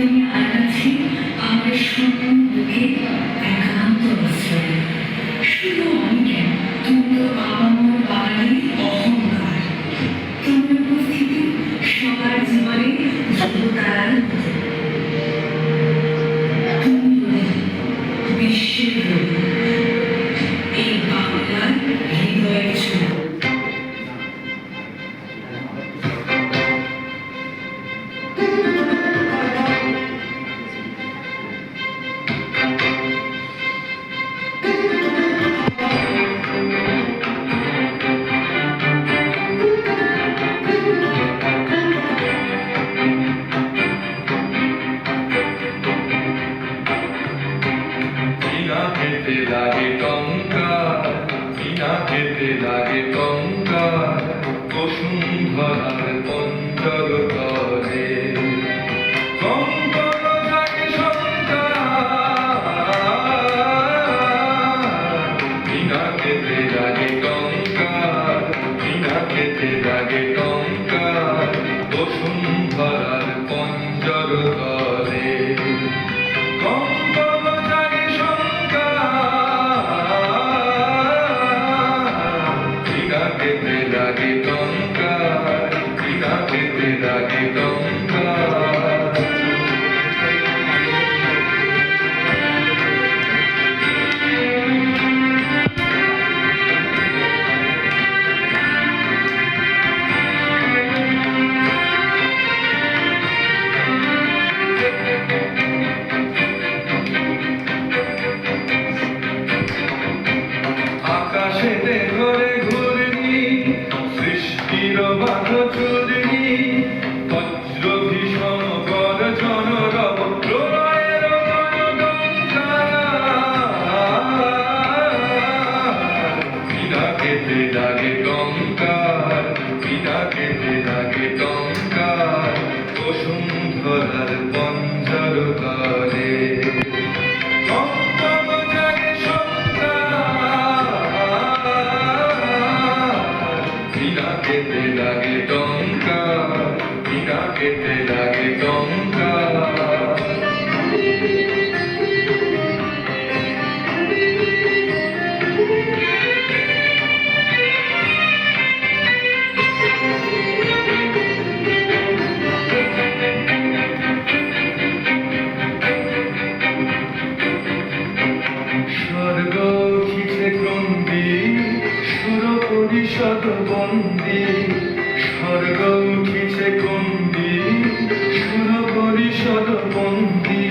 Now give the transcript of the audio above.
তুমি আনাছি আমার স্বপ্ন বুকে একান্ত আশ্রয়। শুধু আমি কেন, তুমি তো আবামর বাঙালি অহংকার। তোমার উপস্থিতি সবার জীবনে ধ্রুবতারার মতো। তুমি রবি, বিশ্বের রবি, এই বাংলার হৃদয়ের ছোঁয়া। খেতে লাগে টঙ্কার, বিনা খেতে লাগে টঙ্কার, বসুন্ধরার পঞ্চর তলে কঙ্কন লাগে শঙ্কার। বিনা খেতে লাগে টঙ্কার, বিনা খেতে লাগে টঙ্কার, বসুন্ধরার পঞ্চর তলে কঙ্কন লাগে খেতে লাগে টঙ্কার, বিনা খেতে লাগে টঙ্কার। আকাশেতে ঘরে সৃষ্টির বাঘ চুরি, বজ্র ভীষণ গর্জন রব প্রলয়ের জনগঙ্কার। বিনা খেতে লাগে টঙ্কার, বিনা খেতে লাগে টঙ্কার, বসুন্ধরার পঞ্জর তলে খেতে লাগে টঙ্কার, বিনা খেতে লাগে টঙ্কার। স্বর্গ উঠিছে ক্রন্দী, সুর পরিষদ বন্দী, স্বর্গ উঠিছে ক্রন্দী, সুর পরিষদ বন্দী।